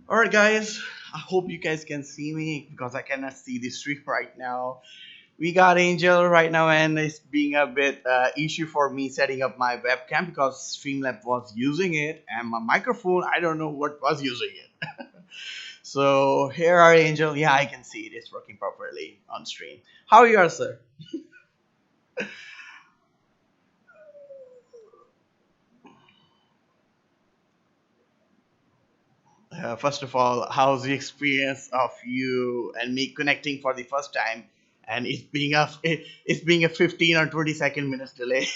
All right, guys. I hope you guys can see me because I cannot see the stream right now. We got Angel right now, and it's being a bit issue for me setting up my webcam because Streamlab was using it, and my microphone I don't know what was using it. So here are Angel. Yeah, I can see it. It's working properly on stream. How are you, sir? First of all, how's the experience of you and me connecting for the first time, and it's being a 15 or 20 second minutes delay.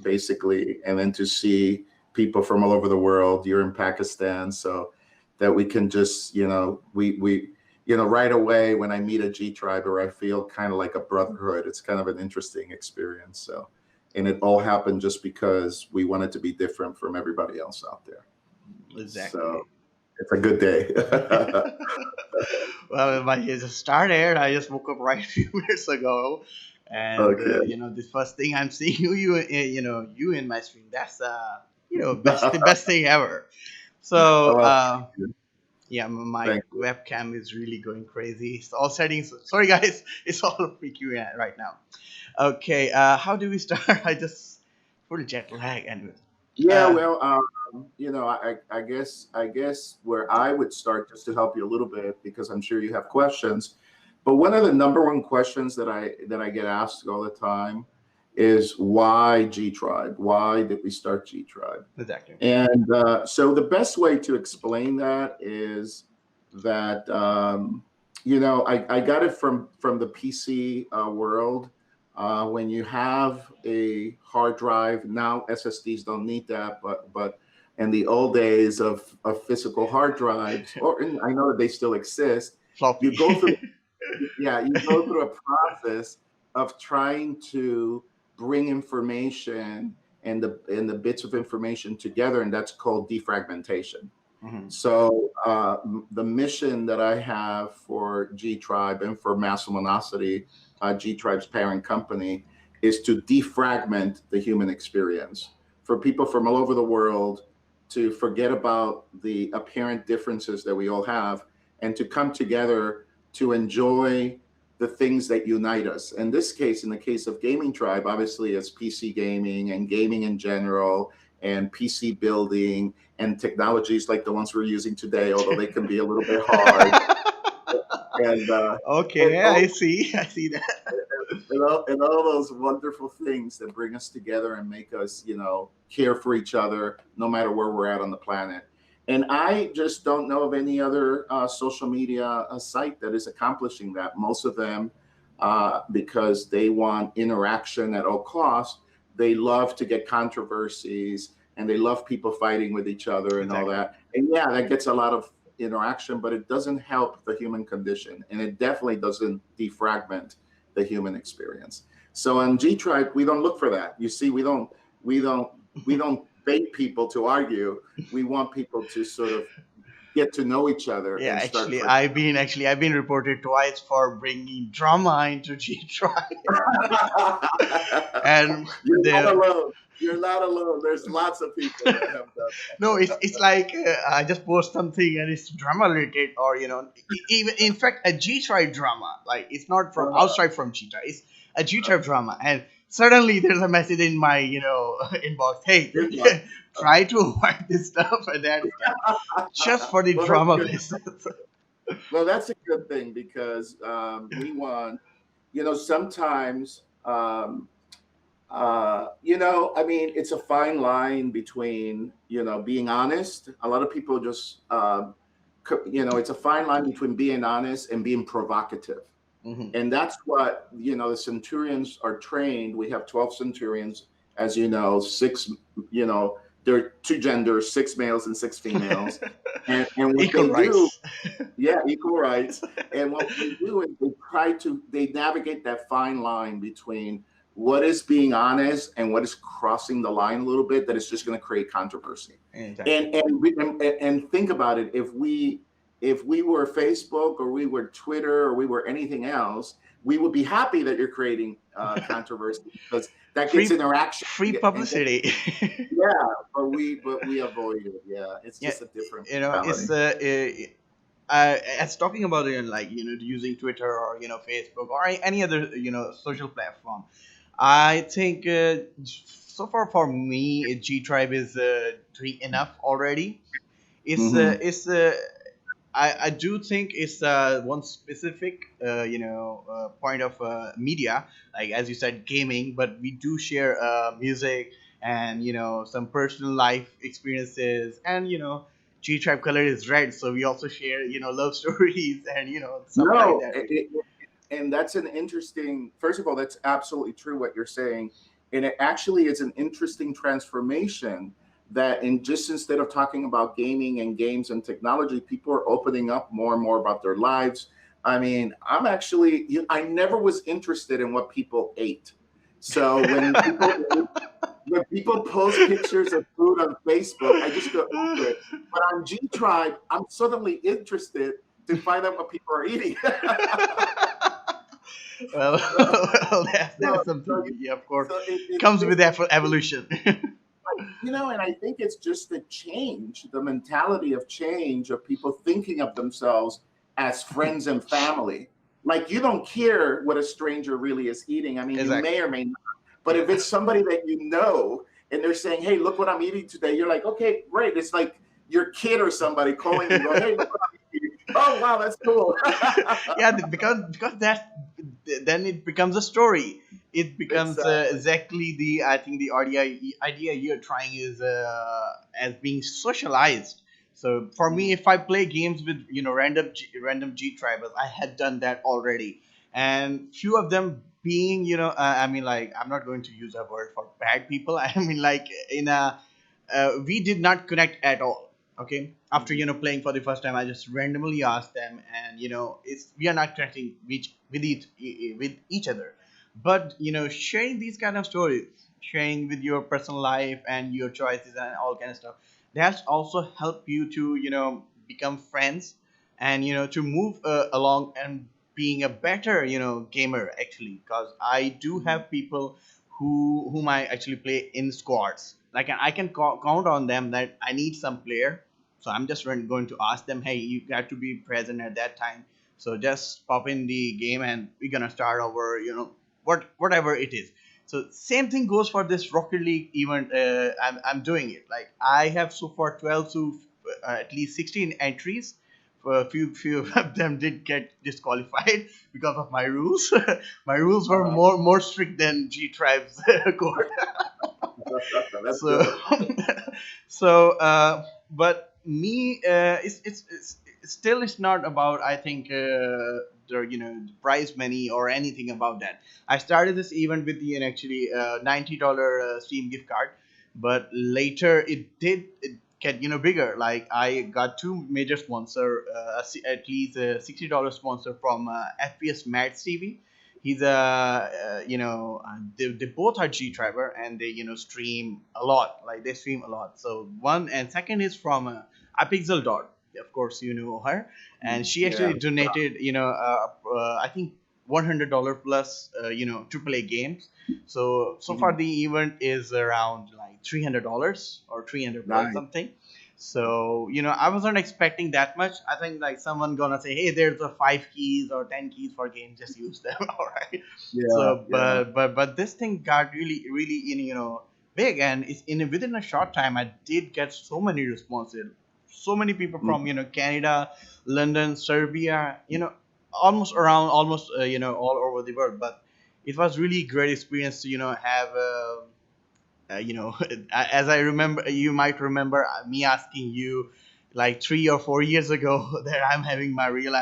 Basically, and then to see people from all over the world. You're in Pakistan, so that we can just, right away when I meet a G triber, I feel kind of like a brotherhood. It's kind of an interesting experience. So, and it all happened just because we wanted to be different from everybody else out there. So Exactly. it's a good day. Well, my day just started. I just woke up right a few minutes ago, and Okay. the first thing I'm seeing you in my stream. That's best the best thing ever. So Well, yeah, my thank you. webcam is really going crazy. It's all settings. Sorry, guys. It's all freaking out right now. Okay, how do we start? I just full jet lag and Yeah, uh, well, I guess where I would start just to help you a little bit because I'm sure you have questions. But one of the number one questions that I get asked all the time is why G Tribe? Why did we start G Tribe? exactly. And so the best way to explain that is that I got it from the PC world. When you have a hard drive, now SSDs don't need that, but in the old days of physical hard drives, and I know that they still exist, you Floppy. go through you go through a process of trying to bring information and the bits of information together, and that's called defragmentation. Mhm. So the mission that I have for G Tribe and for Mass Luminosity, G Tribe's parent company, is to defragment the human experience for people from all over the world to forget about the apparent differences that we all have and to come together to enjoy the things that unite us. In this case, in the case of Gaming Tribe, obviously it's PC gaming and gaming in general and PC building and technologies like the ones we're using today, although they can be a little bit hard. And and Okay, I all, see. I see that. and all those wonderful things that bring us together and make us, care for each other, no matter where we're at on the planet. And I just don't know of any other social media site that is accomplishing that. Most of them, because they want interaction at all costs, they love to get controversies and they love people fighting with each other and all Exactly. that. And yeah, that gets a lot of interaction, but it doesn't help the human condition. And it definitely doesn't defragment the human experience. So on G Tribe, we don't look for that. You see, we don't bait people to argue. We want people to sort of get to know each other Yeah, and start actually, from. I've been reported twice for bringing drama into G Try, and You're not the alone. You're not alone. There's lots of people that have done no, it's like I just post something and it's drama related, or even in fact a G Try drama. Like it's not from that. outside from G Try, it's a G Try drama, and suddenly there's a message in my inbox. Hey, Inbox. try to avoid this stuff and that stuff just for the Well, that's drama good. business. Well, that's a good thing because we want, sometimes, I mean, it's a fine line between, being honest. A lot of people just, it's a fine line between being honest and being provocative. Hmm. And that's what, the centurions are trained. We have 12 centurions, as you know, six, there are two genders, six males and six females. And what Equal they do, rights. yeah, equal rights. And what they do is they navigate that fine line between what is being honest and what is crossing the line a little bit that is just going to create controversy. Exactly. And think about it. If we If we were Facebook or we were Twitter or we were anything else, we would be happy that you're creating controversy because that gets free interaction free and get, publicity. yeah, but we avoid it. Yeah, it's Yeah, just a different it's mentality. as talking about it, like using Twitter or Facebook or any other social platform. I think so far for me, G Tribe is doing enough already. Hmm. It's I do think it's one specific point of media, like as you said, gaming, but we do share music and some personal life experiences, and G Tribe color is red, so we also share love stories and stuff like No, that. and that's an interesting. First of all, that's absolutely true what you're saying, and it actually is an interesting transformation that in just instead of talking about gaming and games and technology, people are opening up more and more about their lives. I mean, I'm actually I never was interested in what people ate. So when people post pictures of food on Facebook, I just go over it. But on G Tribe, I'm suddenly interested to find out what people are eating. Well, so, well, that's so, something. Yeah, of course, it's comes with just evolution. and I think it's just the change, the mentality of change of people thinking of themselves as friends and family. Like you don't care what a stranger really is eating. I mean, you Exactly. may or may not, but Yeah. if it's somebody that you know and they're saying, "Hey, look what I'm eating today," you're like, "Okay, great." It's like your kid or somebody calling you, going, "Hey, look what I'm eating." Oh, wow, that's cool. Yeah, because that then it becomes a story. It becomes Exactly. exactly the I think the idea you're trying is as being socialized. So for me, Mhm. if I play games with random G tribals, I had done that already, and few of them being I mean, like, I'm not going to use a word for bad people. I mean, like, in a we did not connect at all. Okay, after Mhm. playing for the first time, I just randomly asked them, and it's we are not connecting with each other. But sharing these kind of stories, sharing with your personal life and your choices and all kind of stuff, that's also help you to become friends, and to move along and being a better gamer, actually, because I do Mhm. have people whom I actually play in squads. Like, I can count on them that I need some player, so I'm just going to ask them, hey, you got to be present at that time. So just pop in the game and we're gonna start over. Whatever it is. So same thing goes for this Rocket League event. I'm doing it. Like, I have so far 12 to at least 16 entries. For a few of them did get disqualified because of my rules. My rules were Uh-huh. more strict than G Tribe's code. That's So good. but me, it's still, it's not about, I think, the the prize money or anything about that. I started this event with the actually $90 Steam gift card, but later it get bigger. Like, I got two major sponsor, at least a $60 sponsor from FPS Max TV. He's a they both are G Driver, and they stream a lot. Like, they stream a lot. So one, and second is from Apixel Dot. Of course, you know her, and she Yeah. actually donated I think $100 plus AAA games. So far Mhm. the event is around like $300 or 300 plus Nice. something. So I wasn't expecting that much. I think, like, someone gonna say, hey, there's a 5 keys or 10 keys for game, just use them. All right. Yeah. So Yeah. but this thing got really big, and it's within a short time I did get so many responses, so many people from Mhm. Canada, London, Serbia, almost around, almost all over the world. But it was really great experience to have as I remember, you might remember me asking you like 3 or 4 years ago that I'm having my real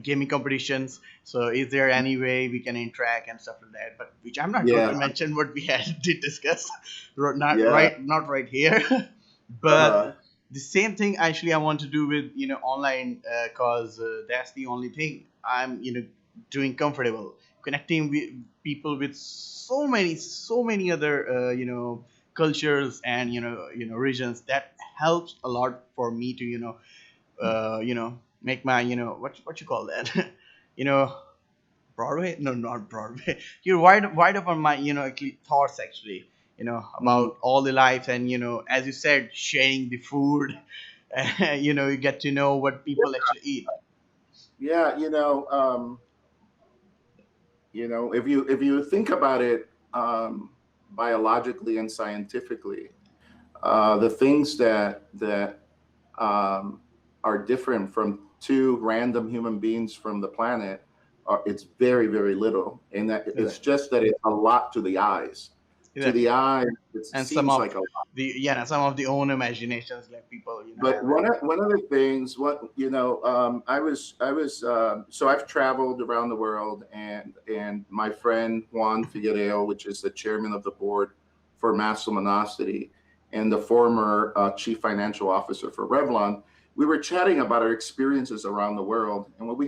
gaming competitions. So is there any way we can interact and stuff like that? But which I'm not going Yeah. to mention what we had did discuss, Yeah. not right here. Uh-huh. But the same thing actually I want to do with online, cause that's the only thing I'm doing comfortable, connecting with people with so many other cultures and regions, that helps a lot for me to make my what you call that you know Broadway, no, not Broadway. You're wide up on my actually thoughts actually, Mhm. about all the life, and as you said, sharing the food. You get to know what people actually eat. Yeah, if you think about it, biologically and scientifically, the things that um, are different from two random human beings from the planet are it's very, very little, and that it's Exactly. just that it's a lot to the eyes. To the Exactly. eye, it And some seems of like a lot. some of the own imaginations like people But have it. one of the things, so I've traveled around the world, and my friend Juan Figueiredo, which is the chairman of the board for Mass Luminosity and the former chief financial officer for Revlon, we were chatting about our experiences around the world, and what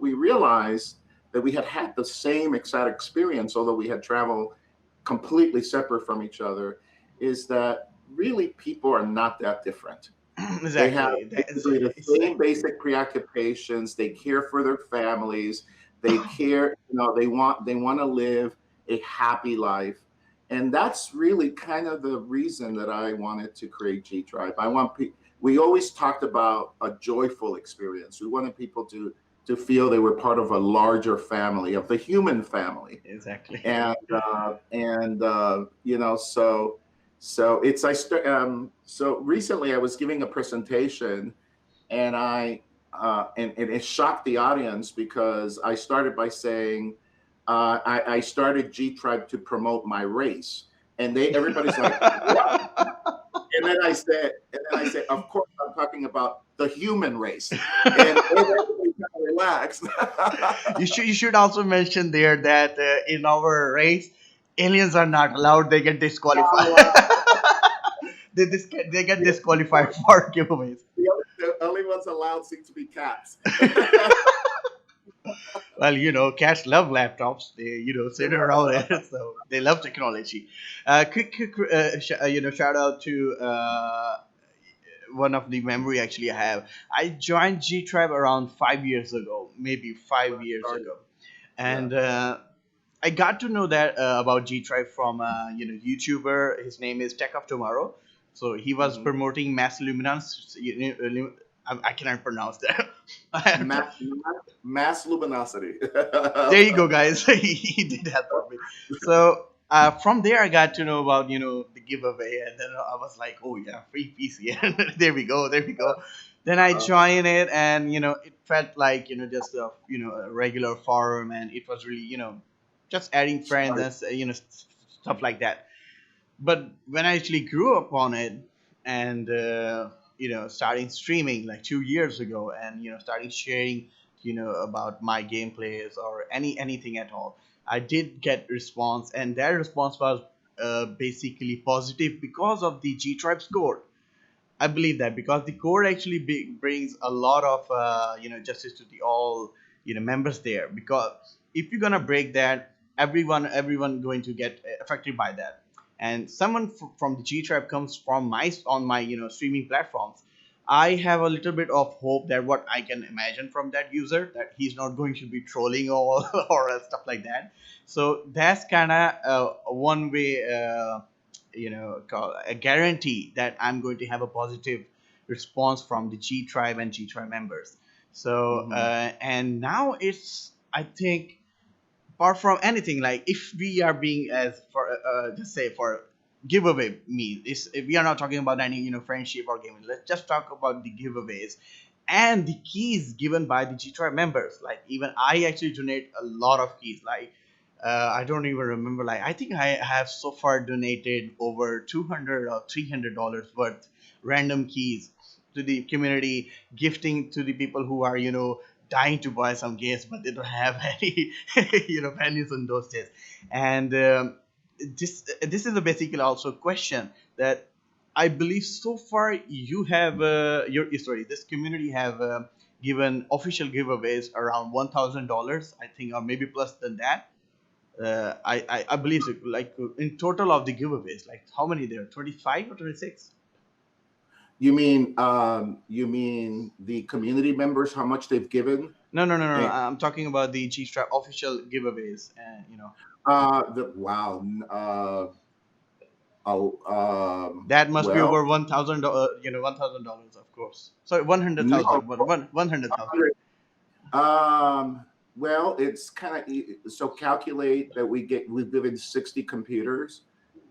we realized that we had the same exact experience, although we had traveled completely separate from each other, is that really people are not that different. They have Exactly. That is basically the same exactly. basic preoccupations. They care for their families. They care, they want to live a happy life. And that's really kind of the reason that I wanted to create G Tribe. We always talked about a joyful experience. We wanted people to feel they were part of a larger family, of the human family. Exactly. So it's I st- so recently I was giving a presentation, and and it shocked the audience because I started by saying I started G Tribe to promote my race, and everybody's like, what? And then I said, of course I'm talking about the human race, and everybody kind of relaxed. You should also mention there that in our race, aliens are not allowed. They get disqualified. They get disqualified for giveaways. The only ones allowed seem to be cats. Well, cats love laptops. They sit around it, so they love technology. Quick, shout out to one of the memory actually I have. I joined G Tribe around 5 years ago, maybe 5 years Sorry. ago, Yeah. and I got to know that about G Tribe from YouTuber. His name is Tech of Tomorrow. So he was Hmm. promoting mass luminance. I cannot pronounce that. Mass luminosity. There you go, guys. He did help for me. So from there, I got to know about the giveaway, and then I was like, oh yeah, free PC. And there we go, there we go. Then I joined it, and it felt like just a regular forum, and it was really just adding friends Sorry. and stuff like that. But when I actually grew up on it, and starting streaming like 2 years ago, and starting sharing about my gameplays or anything at all, I did get response, and that response was basically positive because of the G Tribe score. I believe that because the code actually brings a lot of justice to the all members there. Because if you're gonna break that, everyone going to get affected by that. And someone from the G tribe comes from my on my streaming platforms. I have a little bit of hope that what I can imagine from that user, that he's not going to be trolling or or stuff like that. So that's kind of one way. A guarantee that I'm going to have a positive response from the G tribe and G tribe members. So Hmm. and now it's, I think, apart from anything, like if we are being as for just say for giveaway means, if we are not talking about any friendship or gaming, let's just talk about the giveaways and the keys given by the G tribe members. Like even I actually donate a lot of keys. Like I don't even remember. Like I think I have so far donated over $200 or $300 worth random keys to the community, gifting to the people who are dying to buy some games, but they don't have any pennies in those days. And this is a basically also question that I believe so far you have this community have given official giveaways around $1,000, I think, or maybe plus than that. I believe so, like in total of the giveaways, like how many there? 25 or 26? You mean the community members, how much they've given? No, no, no, no, no. And I'm talking about the G Strap official giveaways, and the wow, oh, that must be well, over $1,000. $1,000, of course. Sorry, one hundred no, thousand. One hundred thousand. well, it's kind of so calculate that we've given 60 computers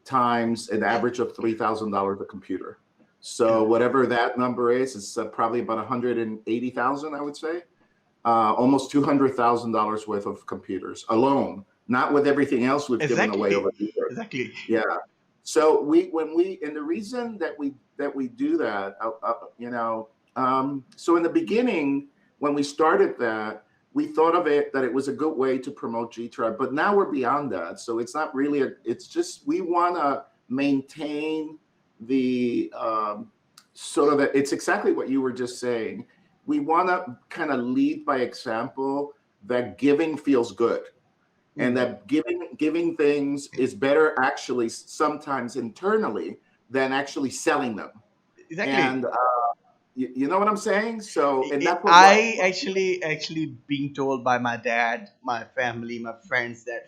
times an average of $3,000 a computer. So Uh, whatever that number is, it's probably about 180,000, I would say. Almost $200,000 worth of computers alone, not with everything else we've given away exactly, over the years. exactly. Yeah. So and the reason that we do that, so in the beginning when we started that, we thought of it that it was a good way to promote G Tribe, but now we're beyond that. So it's not really it's just we want to maintain the sort of it's exactly what you were just saying. We want to kind of lead by example that giving feels good and Mm, that giving things is better actually sometimes internally than actually selling them. exactly. And you know what I'm saying? So, and that's I actually being told by my dad, my family, my friends that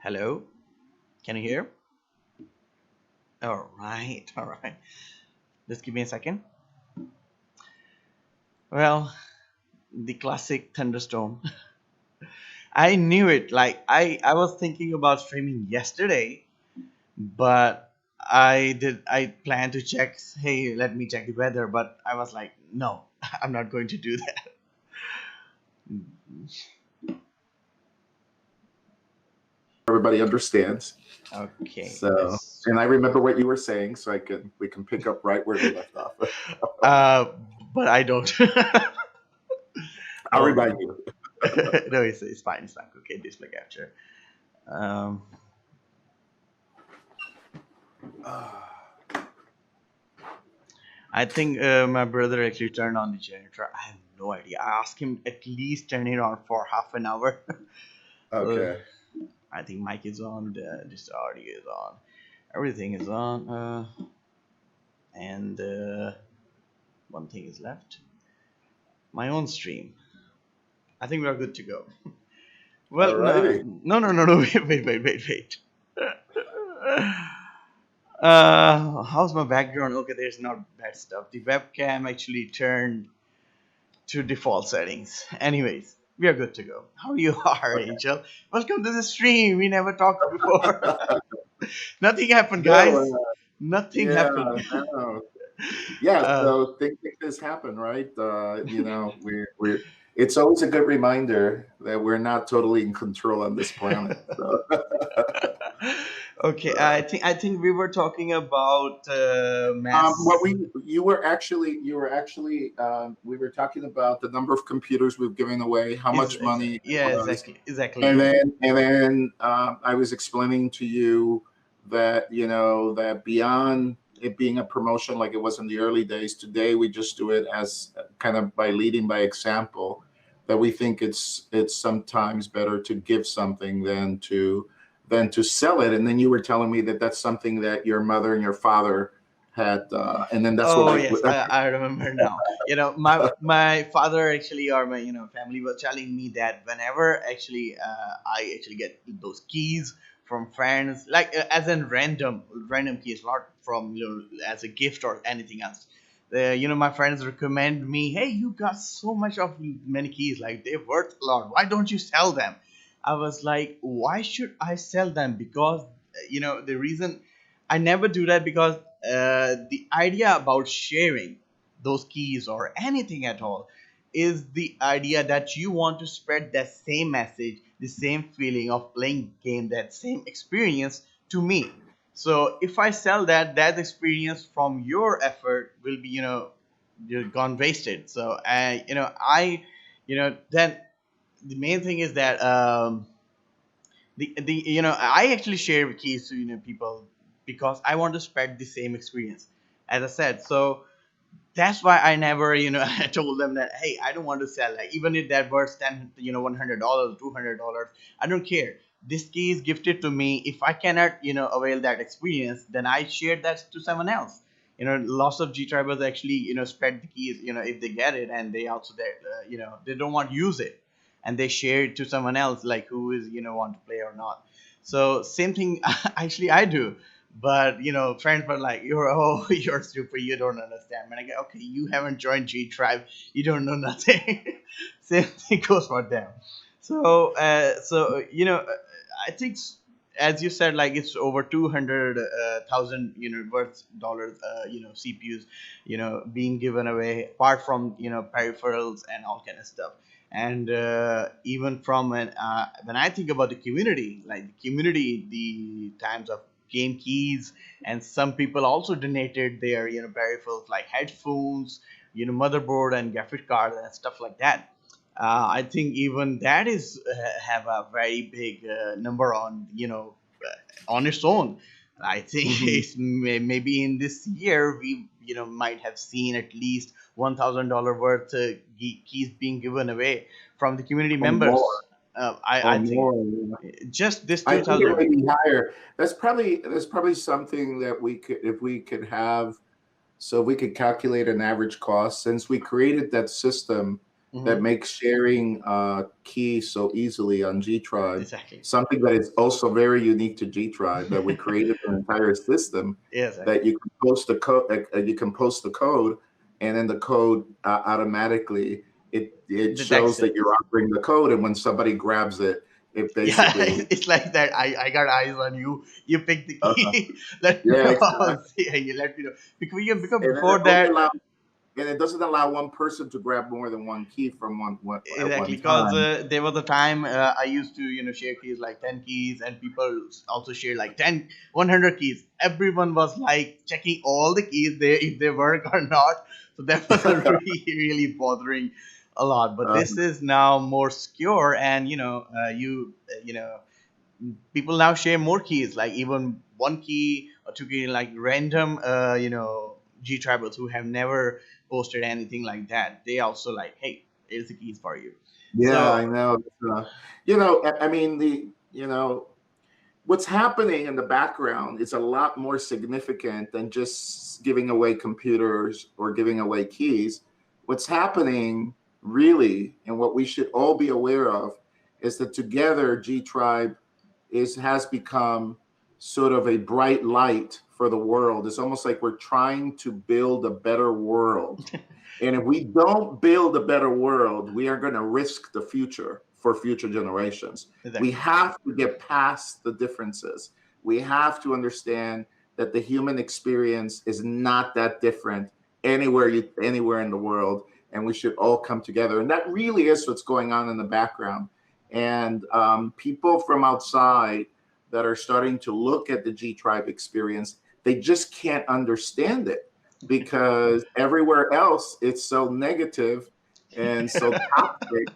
hello, can you hear? All right, all right. Just give me a second. Well, the classic thunderstorm. I knew it. Like I was thinking about streaming yesterday, but I planned to check. Hey, let me check the weather, but I was like, no, I'm not going to do that. everybody understands. Okay, So, let's. and I remember what you were saying, so we can pick up right where we left off. Uh, but I don't. I'll Oh remind you. no, it's fine. It's fine. Okay, display capture. Um, I think my brother actually turned on the generator. I have no idea. I asked him at least turn it on for half an hour. uh, Okay. I think mic is on. This audio is on. Everything is on. And one thing is left. My own stream. I think we are good to go. All Well, no, righty. no, no, no, no. Wait. How's my background? Okay, there's not bad stuff. The webcam actually turned to default settings. Anyways, we are good to go. How you are, Okay. Angel? Welcome to the stream. We never talked before. Nothing happened, No, guys. Nothing yeah, happened. no. Yeah, uh, so things like this happen, right? We're it's always a good reminder that we're not totally in control on this planet. So, okay, uh, I think we were talking about what mass. you were actually we were talking about the number of computers we've given away, how much money it Yeah, was, exactly. and then I was explaining to you that that beyond it being a promotion like it was in the early days, today we just do it as kind of by leading by example. That we think it's sometimes better to give something than to sell it. And then you were telling me that that's something that your mother and your father had, and then that's what Oh we. yes, I remember now. My father actually, or my family was telling me that whenever actually I actually get those keys from friends, like as in random keys, not from as a gift or anything else. My friends recommend me, hey, you got so much of many keys, like they're worth a lot. Why don't you sell them? I was like, why should I sell them? Because the reason I never do that, because the idea about sharing those keys or anything at all is the idea that you want to spread that same message, the same feeling of playing game, that same experience to me. So if I sell that experience from your effort will be gone wasted. So then the main thing is that the I actually share keys to people because I want to spread the same experience, as I said. So that's why I never, I told them that, hey, I don't want to sell. Like, even if that worth $100, $200, I don't care. This key is gifted to me. If I cannot, avail that experience, then I share that to someone else. Lots of G tribers actually, spread the keys. If they get it, and they also, they don't want to use it, and they share it to someone else, like who is, want to play or not. So same thing, actually I do. But friends were like, "You're oh, you're stupid. You don't understand." And I go, "Okay, you haven't joined G Tribe. You don't know nothing." Same thing goes for them. So I think, as you said, like it's over 200,000 worth dollars, CPUs, being given away. Apart from peripherals and all kind of stuff. And even from when I think about the community, like the community, the times of game keys, and some people also donated their peripherals like headphones, motherboard and graphic card and stuff like that. I think even that is have a very big number on on its own. I think Mhm. maybe in this year we might have seen at least $1,000 worth keys being given away from the community Or more, members. I or think more. just this I think it 2,000. may be higher. That's probably something that we could, if we could have, so we could calculate an average cost, since we created that system that Hmm. makes sharing keys so easily on G Tribe. Exactly. Something that is also very unique to G Tribe, that we created an entire system Yes, that exactly. you can post the code, you can post the code, and then the code automatically, it Detects shows it. that you're offering the code, and when somebody grabs it, it Yeah, basically it's like that. I got eyes on you. You pick the uh, key. Let me yeah, know. exactly. Yeah, you let me know. Because And then it before only that, allows and it doesn't allow one person to grab more than one key from one at exactly, one because time. there was a time I used to share keys like 10 keys, and people also share like 100 keys. Everyone was like checking all the keys there if they work or not. So that was a really bothering a lot. But uh, this is now more secure, and people now share more keys, like even one key or two key, like random G tribals who have never posted anything like that. They also like, hey, here's the keys for you. yeah, I So know. I mean, what's happening in the background is a lot more significant than just giving away computers or giving away keys. What's happening really, and what we should all be aware of, is that together G Tribe has become sort of a bright light for the world. It's almost like we're trying to build a better world. And if we don't build a better world, we are going to risk the future for future generations. We exactly. have to get past the differences. We have to understand that the human experience is not that different anywhere in the world, and we should all come together. And that really is what's going on in the background. And people from outside that are starting to look at the G Tribe experience, they just can't understand it, because everywhere else it's so negative and so toxic.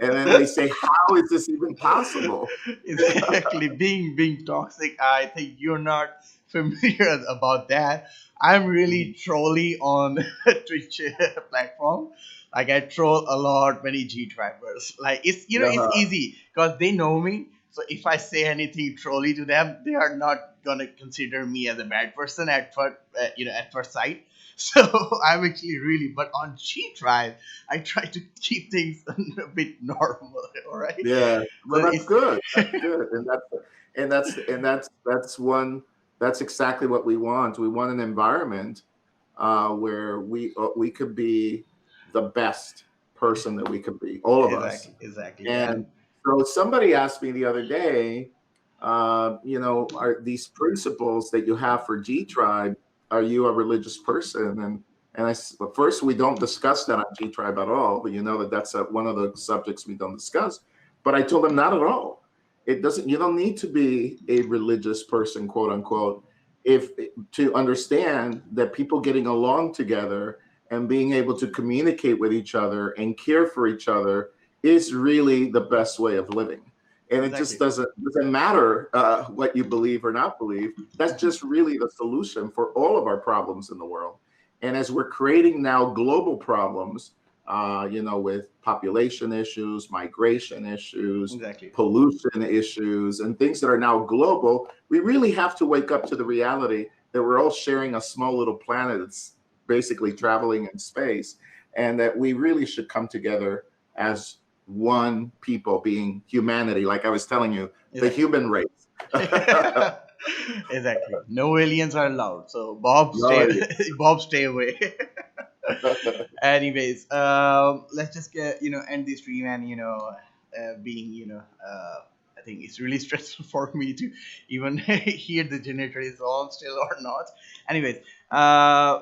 And then they say, how is this even possible? Exactly, being toxic. I think you're not familiar about that. I'm really trolly on Twitch platform. Like I troll a lot many G tribers. Like it's it's Uh-huh. easy because they know me. So if I say anything trolly to them, they are not gonna consider me as a bad person at first, at first sight. So I'm actually really, but on G tribe, I try to keep things a bit normal. All right. Yeah, So well, that's it's good. That's good, and that's exactly what we want. We want an environment where we could be the best person that we could be, all of us. exactly, And and so somebody asked me the other day, are these principles that you have for G Tribe, are you a religious person? Well, first, we don't discuss that on G Tribe at all, but that's one of the subjects we don't discuss. But I told them not at all. It doesn't. You don't need to be a religious person, quote unquote, if to understand that people getting along together and being able to communicate with each other and care for each other is really the best way of living. And it just Exactly. doesn't matter what you believe or not believe. That's just really the solution for all of our problems in the world. And as we're creating now global problems, with population issues, migration issues, Exactly. pollution issues, and things that are now global, we really have to wake up to the reality that we're all sharing a small little planet that's basically traveling in space, and that we really should come together as one people, being humanity, like I was telling you, the Exactly. human race. Exactly. No aliens are allowed. So Bob, No, stay. Bob, stay away. Anyways, let's just get end this stream and being I think it's really stressful for me to even hear the generator is on still or not. Anyways, I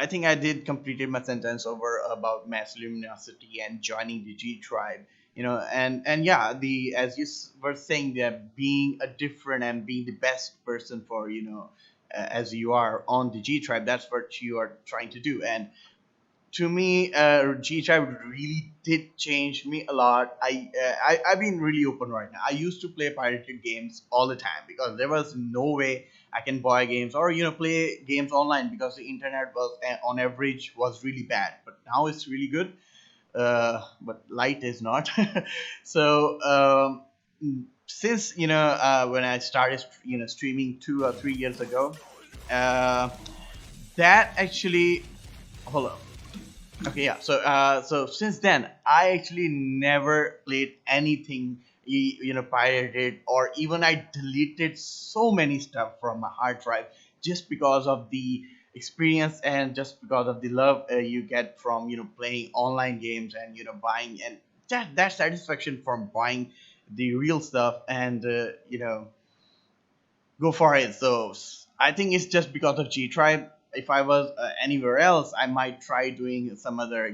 think I did completed my sentence over about mass luminosity and joining the G tribe. And yeah, the as you were saying that being a different and being the best person for as you are on the G tribe, that's what you are trying to do. And to me, G Tribe really did change me a lot. I've been really open right now. I used to play pirated games all the time because there was no way I can buy games or play games online because the internet was on average was really bad. But now it's really good. But light is not. So since when I started streaming 2 or 3 years ago, uh, that actually hold on. Okay, yeah. So since then, I actually never played anything pirated, or even I deleted so many stuff from my hard drive just because of the experience and just because of the love you get from playing online games and buying, and that satisfaction from buying the real stuff and go for it. So I think it's just because of G Tribe. If I was anywhere else, I might try doing some other,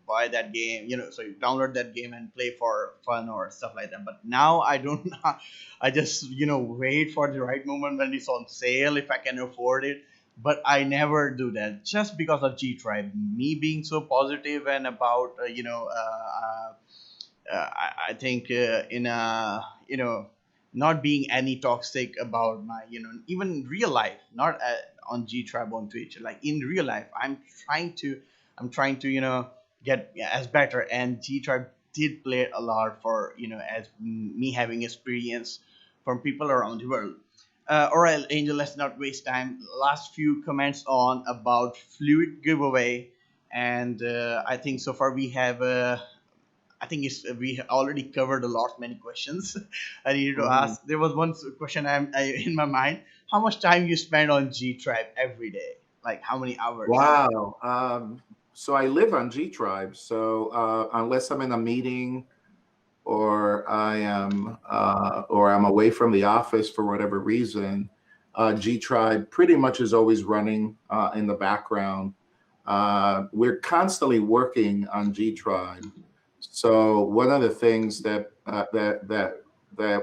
buy that game, so you download that game and play for fun or stuff like that. But now I don't. I just wait for the right moment when it's on sale if I can afford it. But I never do that just because of G Tribe. Me being so positive and about I think in a not being any toxic about my even real life, not on G Tribe on Twitch, like in real life I'm trying to get as better, and G Tribe did play a lot for as me having experience from people around the world. All right, Angel, let's not waste time. Last few comments on about fluid giveaway, and I think so far we have I think we already covered a lot many questions. I needed to Mhm. ask. There was one question in my mind. How much time you spend on G Tribe every day? Like how many hours? Wow. So I live on G Tribe. So unless I'm in a meeting or I'm away from the office for whatever reason, G Tribe pretty much is always running in the background. We're constantly working on G Tribe. So one of the things that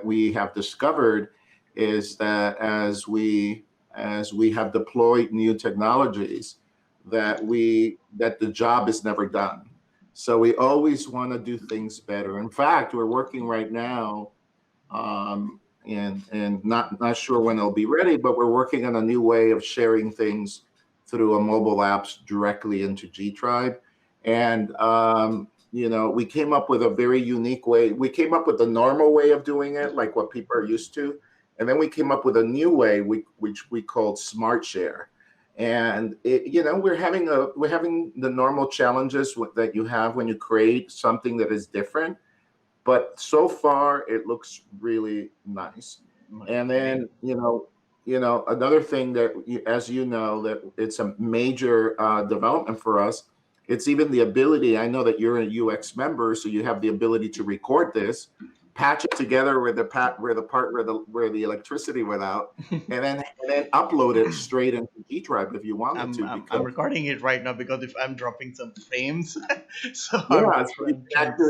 we have discovered is that as we have deployed new technologies, that the job is never done. So we always want to do things better. In fact, we're working right now, and not sure when it'll be ready, but we're working on a new way of sharing things through a mobile apps directly into G Tribe. And we came up with a very unique way. We came up with the normal way of doing it, like what people are used to, and then we came up with a new way, which we called Smart Share. And we're having the normal challenges that you have when you create something that is different, but so far it looks really nice. And Amazing. then another thing that as you know, that it's a major development for us. It's even the ability. I know that you're a UX member, so you have the ability to record this, patch it together where where the part where the electricity went out, and then upload it straight into G Drive if you wanted I'm, to. I'm I'm Because recording it right now because if I'm dropping some frames, so yeah, that's so what you I'm can trying to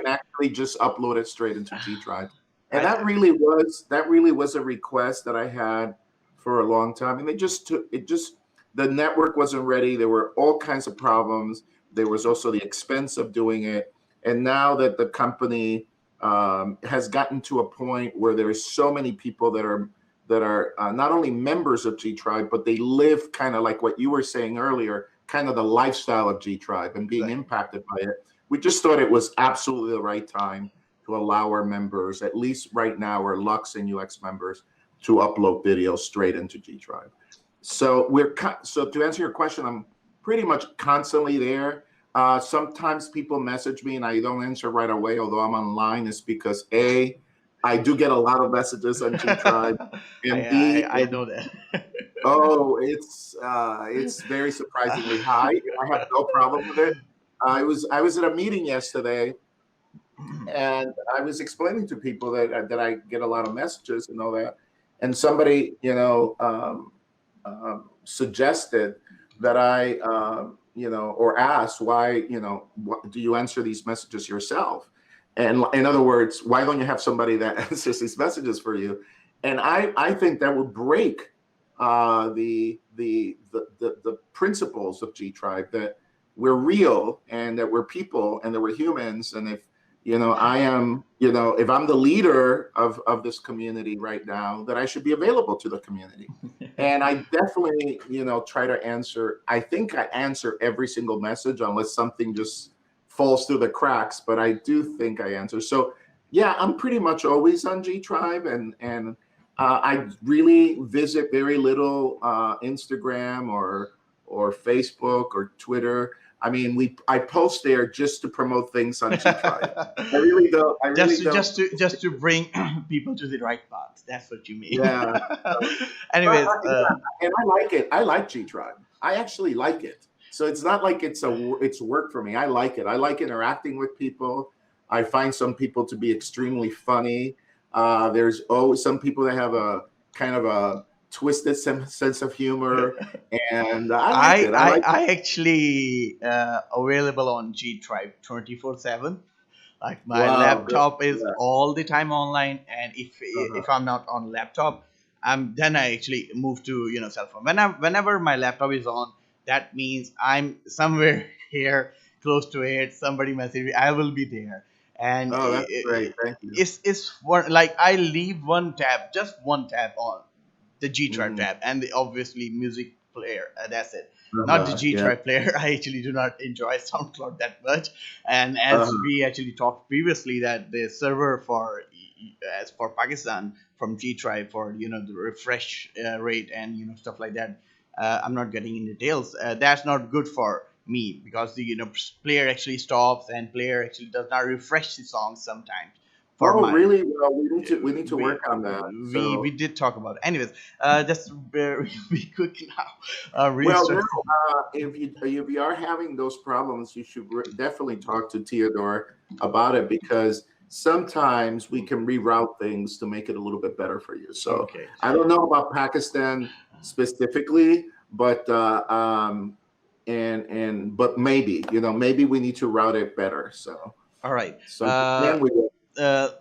actually say. just upload it straight into G Drive, and I that really was a request that I had for a long time, and it just the network wasn't ready. There were all kinds of problems. There was also the expense of doing it. And now that the company has gotten to a point where there is so many people that are not only members of G Tribe, but they live kind of like what you were saying earlier, kind of the lifestyle of G Tribe and being Exactly. impacted by it. We just thought it was absolutely the right time to allow our members, at least right now, our Lux and UX members, to upload videos straight into G Tribe. So so to answer your question, I'm pretty much constantly there. Sometimes people message me and I don't answer right away, although I'm online. Is because I do get a lot of messages on G Tribe, and I know that. oh, it's very surprisingly high, and I have no problem with it. I was at a meeting yesterday, and I was explaining to people that I get a lot of messages and all that, and somebody suggested that or asked why do you answer these messages yourself? And in other words, why don't you have somebody that answers these messages for you? And I think that would break the principles of G Tribe, that we're real and that we're people and that we're humans. And if I am, if I'm the leader of this community right now, that I should be available to the community. And I definitely, try to answer. I think I answer every single message unless something just falls through the cracks, but I do think I answer. So yeah, I'm pretty much always on G Tribe, and I really visit very little Instagram or Facebook or Twitter. I mean, I post there just to promote things on G Tribe. I really don't. I just really to don't. just to bring people to the right path. That's what you mean. Yeah. Anyways, Yeah, and I like it. I like G Tribe. I actually like it. So it's not like it's work for me. I like it. I like interacting with people. I find some people to be extremely funny. There's always some people that have a kind of a twisted sense of humor, and I like it. I like. I actually available on G Tribe 24/7. Like my Wow. Good. laptop is Yeah. all the time online, and Uh-huh. if I'm not on laptop, then I actually move to cell phone. Whenever my laptop is on, that means I'm somewhere here close to it. Somebody message me, I will be there, and Oh, that's great. Thank you. it's one, like I leave one tab, just one tab on the G Drive Mhm. tab, and obviously music player. That's it. Not the G Yeah. Drive player. I actually do not enjoy SoundCloud that much. And as Uh-huh. we actually talked previously, that the server for as for Pakistan from G Drive for the refresh rate and stuff like that. I'm not getting in details. That's not good for me because the player actually stops and player actually does not refresh the song sometimes for Oh, my really? Well, we need to we work on that. we So, did talk about it. Anyways, just be quick now. well, Restart. no. If you are having those problems, you should definitely talk to Theodore about it, because sometimes we can reroute things to make it a little bit better for you. So Okay. I don't know about Pakistan specifically, but but maybe we need to route it better. So All right. then we will.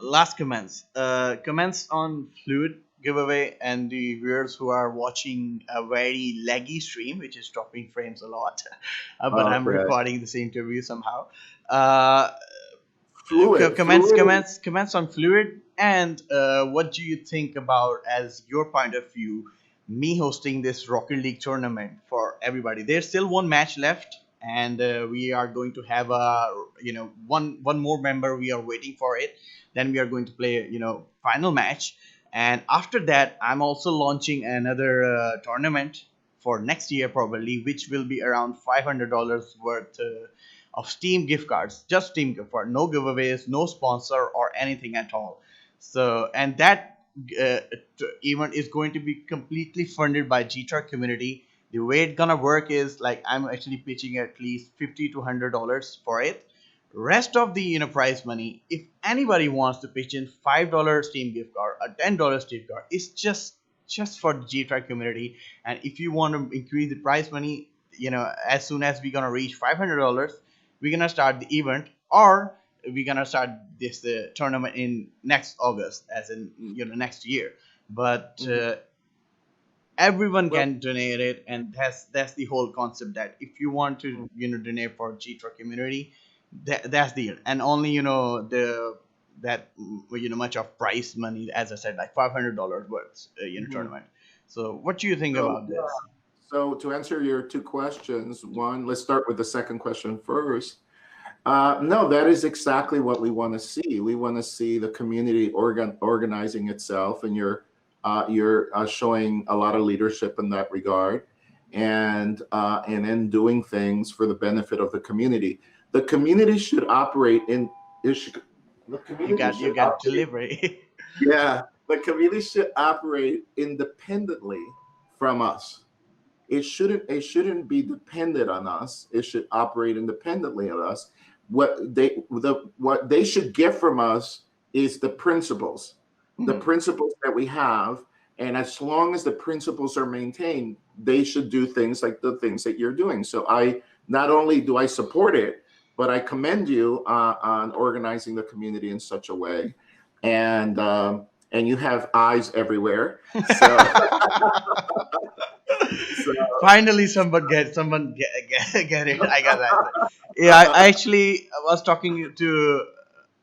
Last comments. Comments on fluid giveaway and the viewers who are watching a very laggy stream, which is dropping frames a lot. But I'm Okay. recording this interview somehow. Uh, comments, Fluid. comments, comments on fluid, and what do you think about, as your point of view, me hosting this Rocket League tournament for everybody? There's still one match left, and we are going to have a one more member. We are waiting for it. Then we are going to play final match, and after that, I'm also launching another tournament for next year probably, which will be around $500 worth of Steam gift cards, just Steam gift card, no giveaways, no sponsor or anything at all. So, and that uh, event is going to be completely funded by GTR community. The way it's gonna work is like I'm actually pitching at least $50 to $100 for it. Rest of the prize money, if anybody wants to pitch in $5 Steam gift card, a $10 Steam card, it's just for the GTR community. And if you want to increase the prize money, as soon as we're gonna reach $500, we're gonna start the event, or we're gonna start this tournament in next August, as in next year. But Mhm. everyone Well, can donate it, and that's the whole concept, that if you want to mm, donate for G-Truck community, that's the, and only the that much of prize money, as I said, like $500 worth mhm. tournament. So what do you think So, about this? so to answer your two questions, one, let's start with the second question first. No, that is exactly what we want to see. We want to see the community organizing itself, and you're showing a lot of leadership in that regard, and then doing things for the benefit of the community. The community should operate in it should, the you community got you should got operate. delivery. Yeah, the community should operate independently from us. It shouldn't be dependent on us. It should operate independently of us. What they should get from us is the Mhm. principles that we have, and as long as the principles are maintained, they should do things like the things that you're doing. So I not only do I support it, but I commend you on organizing the community in such a way, and you have eyes everywhere. So so Finally, get it. I got that. Yeah, I actually was talking to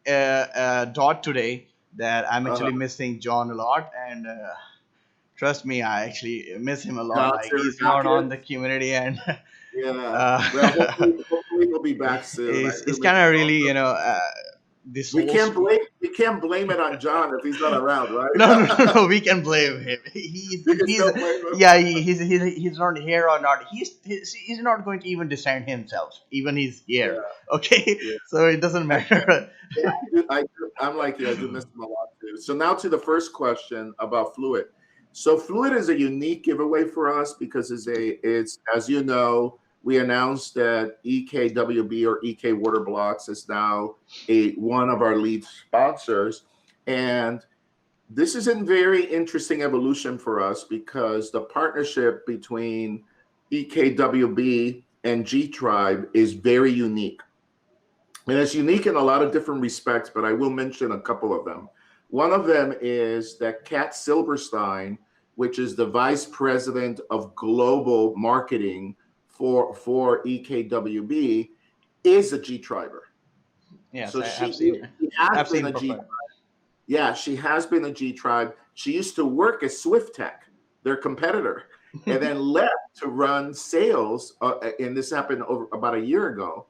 Dot today, that I'm uh, actually missing John a lot, and trust me, I actually miss him a lot. God's Like, your he's not on advocate. the community, and Yeah. Well, uh, hopefully he'll be back soon. I do it's miss kind him of really, also. this We whole can't street. blame we can't blame it on John if he's not around, No, no, no, right? no. We can blame him. You can He's still blame him. yeah. He's not here or not. He's not going to even decide himself. Even he's here. Yeah, Okay, yeah. so it doesn't I, matter. yeah, I'm like you. I do miss him a lot too. So now to the first question about Fluid. So Fluid is a unique giveaway for us because it's as you know, we announced that EKWB or EK Water Blocks is now a one of our lead sponsors, and this is a very interesting evolution for us because the partnership between EKWB and G Tribe is very unique. And it's unique in a lot of different respects, but I will mention a couple of them. One of them is that Kat Silberstein, which is the vice president of global marketing for EKWB, is a G Triber. Yes, So I have she, seen. she has I've been seen a G. profile. Yeah, she has been a G Tribe. She used to work at Swift Tech, their competitor, and then left to run sales. And this happened over about a year ago.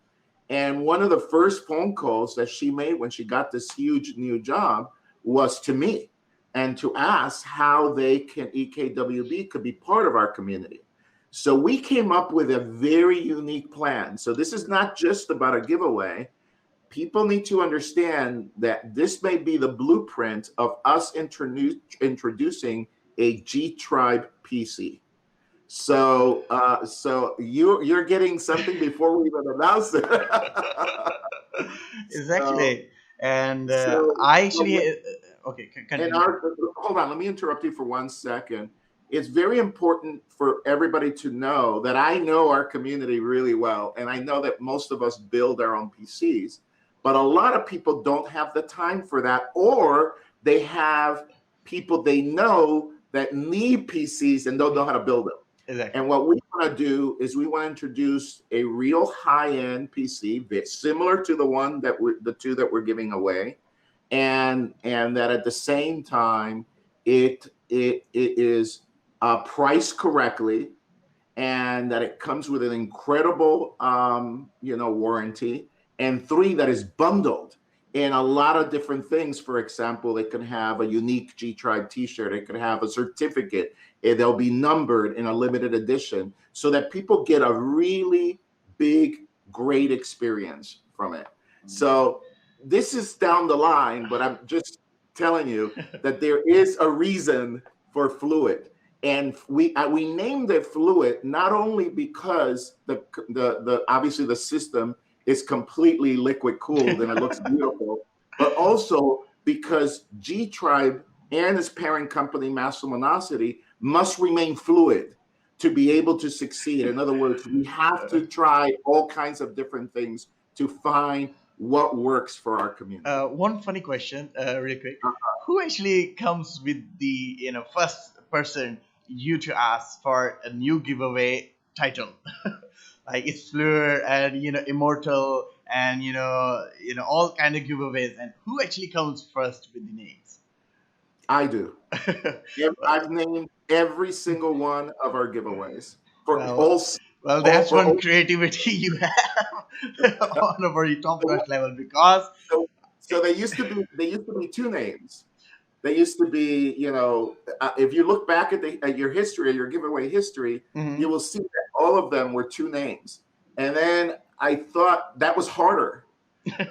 And one of the first phone calls that she made when she got this huge new job was to me and to ask how they can EKWB could be part of our community. So we came up with a very unique plan. So this is not just about a giveaway. People need to understand that this may be the blueprint of us introducing a G Tribe PC. So you're getting something before we even announce it. so Exactly, and so I but actually okay. and Continue. our hold on, let me interrupt you for 1 second. It's very important for everybody to know that I know our community really well, and I know that most of us build our own PCs, but a lot of people don't have the time for that, or they have people they know that need PCs and don't know how to build them. Exactly. And what we want to do is we want to introduce a real high-end PC, similar to the one that the two that we're giving away, and that at the same time it is priced correctly, and that it comes with an incredible warranty, and three, that is bundled in a lot of different things. For example, it can have a unique G Tribe t-shirt, it could have a certificate, they'll be numbered in a limited edition so that people get a really big, great experience from it. So this is down the line, but I'm just telling you that there is a reason for Fluid, and we named it Fluid not only because the obviously the system is completely liquid cooled and it looks beautiful, but also because G Tribe and its parent company Massimonosity must remain fluid to be able to succeed. In other words, we have to try all kinds of different things to find what works for our community. One funny question, really quick. Who actually comes with the first person you to ask for a new giveaway title. Like Explorer and Immortal and all kind of giveaways. And who actually comes first with the names? I do. I've named every single one of our giveaways for well, all well, all that's for one all. creativity you have on a very top notch level because So, so they used to be two names. They used to be, if you look back at your history, your giveaway history, you Mhm. will see that all of them were two names. And then I thought that was harder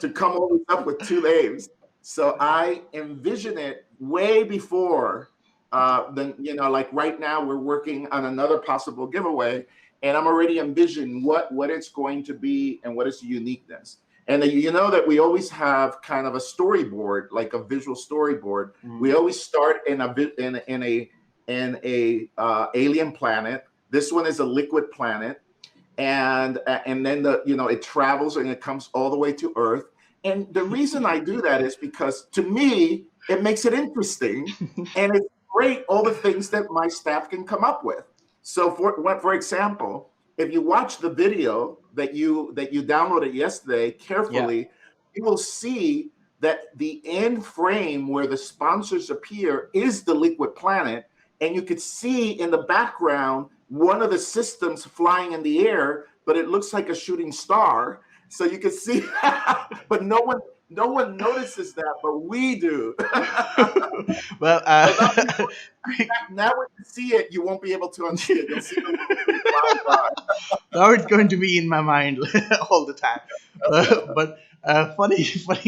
to come always up with two names. So I envision it way before like right now we're working on another possible giveaway, and I'm already envisioning what it's going to be and what its uniqueness. And you know that we always have kind of a storyboard, like a visual storyboard. We Mhm. always start in a alien planet. This one is a liquid planet, and then it travels and it comes all the way to Earth. And the reason I do that is because to me it makes it interesting, and it's great all the things that my staff can come up with. So for example, if you watch the video that you downloaded yesterday Yeah. carefully, you will see that the end frame where the sponsors appear is the liquid planet, and you could see in the background one of the systems flying in the air, but it looks like a shooting star. So you can see, but no one notices that, but we do. Well, So now, quick. now when you see it, you won't be able to unsee it. You'll see it flying by. Now it's going to be in my mind all the time. But funny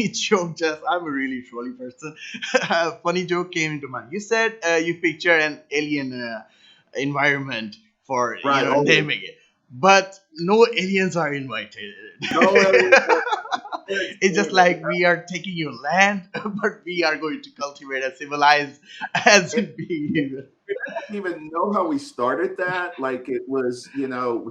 joke. Just I'm a really trolly person. Funny joke came into mind. You said you picture an alien environment for Right, always. naming it, but no aliens are invited. No, It's just like we are taking your land, but we are going to cultivate a civilized as and in being. don't even know how we started that. Like it was,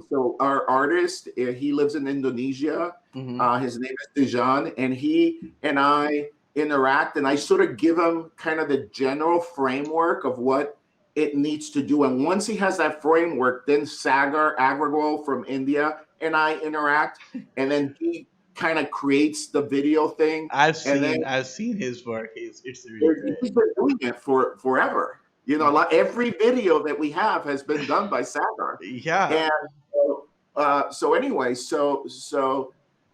so our artist, he lives in Indonesia. Hmm. His name is Dejan, and he and I interact, and I sort of give him kind of the general framework of what it needs to do. And once he has that framework, then Sagar Agrawal from India and I interact, and then he kind of creates the video thing, and then I've seen his work. It's really great. he's been doing it for forever. Like every video that we have has been done by Sagar. Yeah, And so anyway,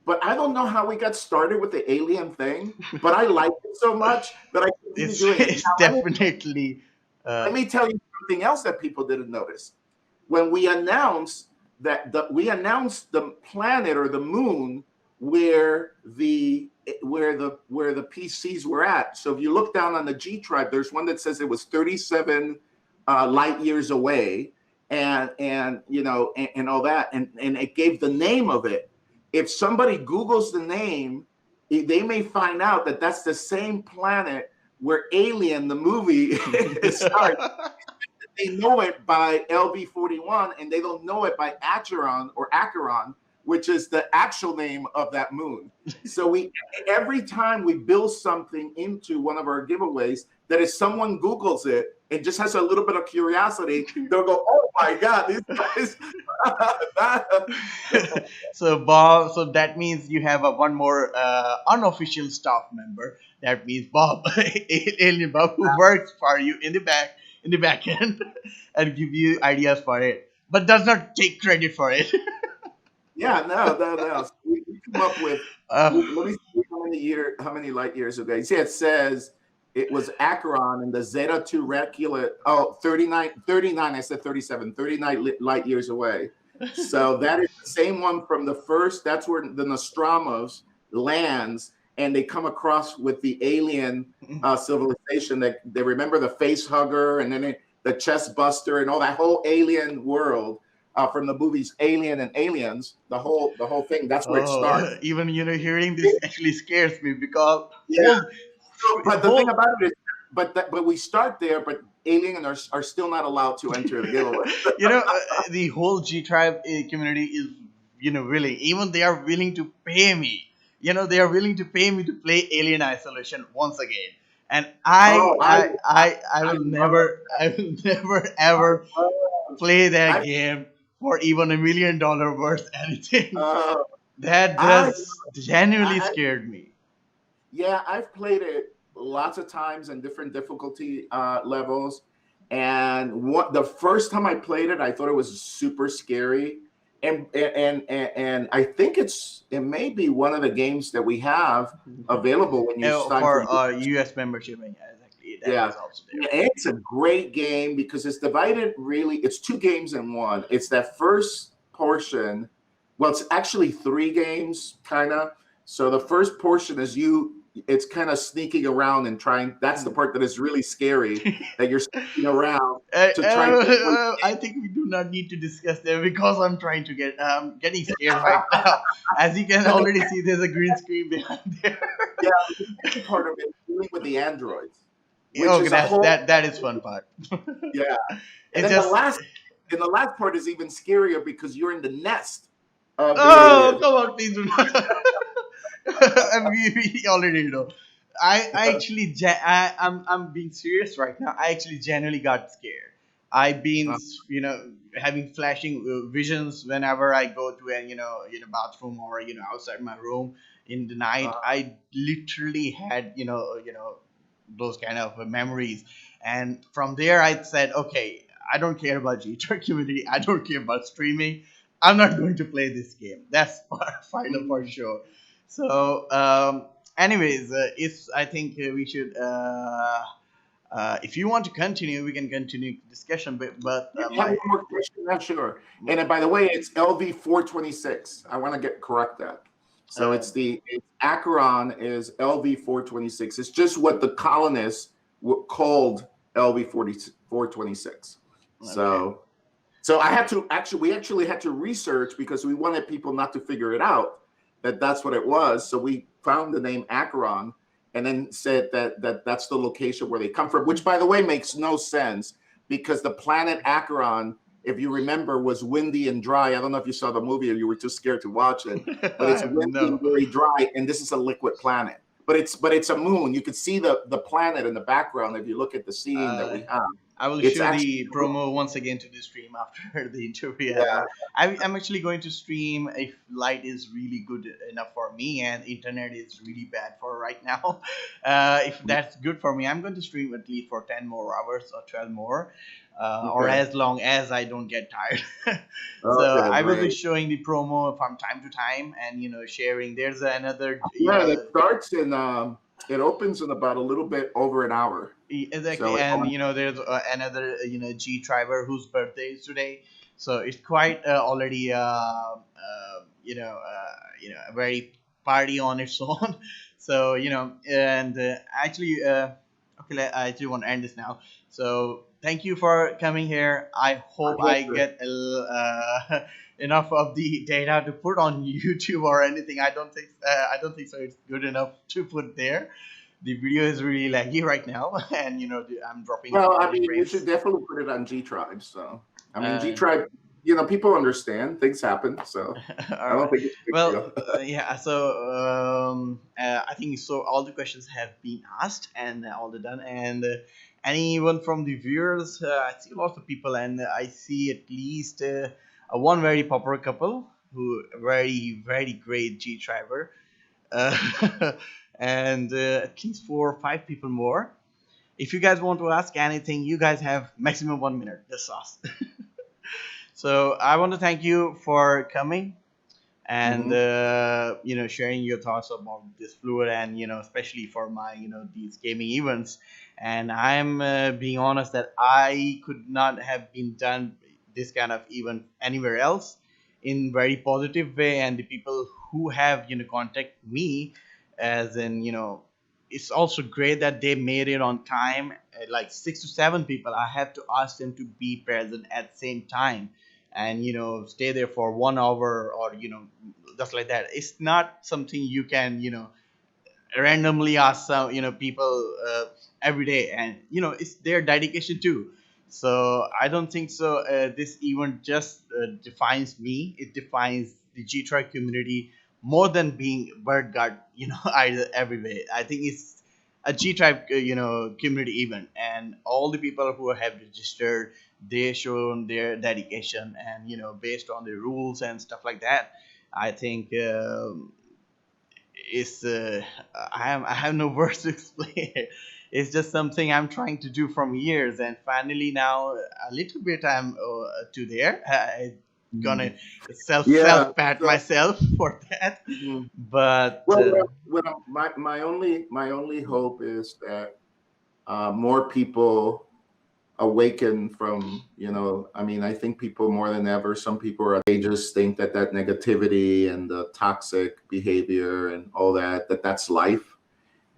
but I don't know how we got started with the alien thing, but I like it so much that I continue doing it. it's Now, definitely. let me tell you something else that people didn't notice. When we announced the planet or the moon where the PCs were at. So if you look down on the G tribe, there's one that says it was 37 light years away, and all that, and it gave the name of it. If somebody Googles the name, they may find out that that's the same planet where Alien, the movie, starts. They know it by LB41, and they don't know it by Acheron, which is the actual name of that moon. So every time we build something into one of our giveaways, that if someone Googles it and just has a little bit of curiosity, they'll go, "Oh my God, these guys!" So Bob, so that means you have a one more unofficial staff member. That means Bob, alien Bob, who works for you in the back end, and give you ideas for it, but does not take credit for it. Yeah, no, no, no. So we come up with. Uh, Let me see how many light years ago. You see, it says it was Acheron and the Zeta 2 Recula. Oh, 39. I said 37. 39 light years away. So that is the same one from the first. That's where the Nostramos lands, and they come across with the alien civilization. That they remember the face hugger, and then the chest buster, and all that whole alien world from the movies Alien and Aliens, the whole thing. That's where it starts. even hearing this actually scares me because Yeah. But the thing whole about it is, but we start there, but Alien are still not allowed to enter the giveaway. the whole G tribe community is willing. Even they are willing to pay me. They are willing to pay me to play Alien Isolation once again. And Oh, I I will love I will never ever love play that I game for even $1 million worth anything. uh That I just genuinely I scared me. Yeah, I've played it lots of times in different difficulty levels. And what the first time I played it, I thought it was super scary. And I think it may be one of the games that we have available when it's time for For you to. US membership, yeah, exactly. That Yeah. is also there. It's a great game because it's divided really, it's two games in one. It's that first portion. Well, it's actually three games, kind of. So the first portion is it's kind of sneaking around and trying. That's the part that is really scary, that you're sneaking around to try and get where I think we do not need to discuss that because I'm trying to getting scared right now. As you can already see, there's a green screen behind there. yeah, the second part of it is dealing with the androids, which Okay, is a whole, that is fun part. yeah. And It's then just the last part is even scarier because you're in the nest of the oh aliens. come on, please do not. We already know. I actually I'm being serious right now. I actually genuinely got scared. I've been Uh, having flashing visions whenever I go to a bathroom or outside my room in the night. uh, I literally had those kind of memories, and from there I said, okay, I don't care about G-Turk community. I don't care about streaming. I'm not going to play this game. That's final for mm, sure. So, anyways, if I think we should, if you want to continue, we can continue discussion. But yeah, I have my one more question. Yeah, sure. And then, by the way, it's LV 426. I want to correct that. So uh, it's Acheron is LV 426. It's just what the colonists called LV 426. okay. So I had to actually, we actually had to research because we wanted people not to figure it out that that's what it was. So we found the name Acheron and then said that's the location where they come from, which by the way makes no sense because the planet Acheron, if you remember, was windy and dry. I don't know if you saw the movie or you were too scared to watch it, but I it's have windy and no. very dry, and this is a liquid planet. But it's a moon. You could see the planet in the background if you look at the scene that Uh, we have. I will It's show actually the promo once again to the stream after the interview as yeah. well. I'm actually going to stream if light is really good enough for me and internet is really bad for right now. If that's good for me, I'm going to stream at least for 10 more hours or 12 more, or Okay. as long as I don't get tired. So Okay, I will be great. showing the promo from time to time and sharing. There's another Yeah, and it opens in about a little bit over an hour. Exactly, So it and only, there's another G Triber whose birthday is today, so it's quite already a very party on its own. So and actually okay, I actually want to end this now. So thank you for coming here. I my hope I pleasure. get enough of the data to put on YouTube or anything. I don't think so. It's good enough to put there. The video is really laggy right now, and I'm dropping Well, I 40 mean, you should frames. definitely put it on G Tribe. So, I mean, G Uh, Tribe, people understand things happen. So, I all don't right. think it's a big Well, deal. yeah. So I think so. All the questions have been asked and all the done. And anyone from the viewers, I see lots of people, and I see at least one very popular couple who very very great G driver, uh, and at least 4 or 5 people more. If you guys want to ask anything, you guys have maximum 1 minute. Just ask. So I want to thank you for coming and Hmm. sharing your thoughts about this fluid and especially for my these gaming events. And I'm being honest that I could not have been done this kind of event anywhere else in very positive way. And the people who have contact me, as in it's also great that they made it on time. Like 6 to 7 people, I have to ask them to be present at the same time and stay there for 1 hour or just like that. It's not something you can randomly ask some people every day, and it's their dedication too. So I don't think so this event just defines me. It defines the G-Track community more than being bird guard either every way. I think it's a G Tribe, community event, and all the people who have registered, they shown their dedication, and based on the rules and stuff like that. I think it's I have no words to explain it. It's just something I'm trying to do from years, and finally now a little bit I'm to there. I gonna Mhm. Yeah. self pat So, myself for that, mhm. but Well, my only hope is that more people awaken from, I mean, I think people more than ever, some people are, they just think that negativity and the toxic behavior and all that's life.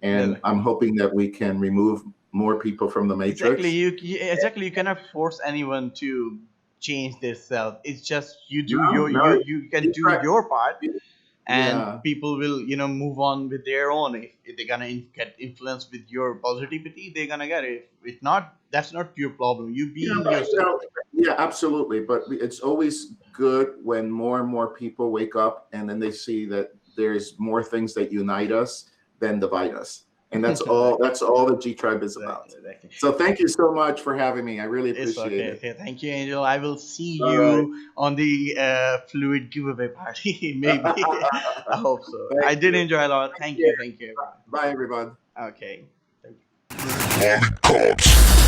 And well, I'm hoping that we can remove more people from the exactly, matrix. exactly, you cannot force anyone to change their self. It's just you do No, your no, you can in do fact, your part, and yeah. people will move on with their own. If they're gonna get influenced with your positivity, they're gonna get it. If not, that's not your problem. You Yeah, being but, yourself. yeah, absolutely. But it's always good when more and more people wake up and then they see that there's more things that unite us than divide us. And that's all Exactly, that's all the G Tribe is exactly, about. exactly. So thank you so much for having me. I really It's appreciate okay. it. Okay, thank you, Angel. I will see All right. you on the fluid giveaway party. Maybe. I hope so. Thank I did you. enjoy a lot. Thank Yeah. you, everyone. Bye, everyone. Okay. Thank you. Lollipops.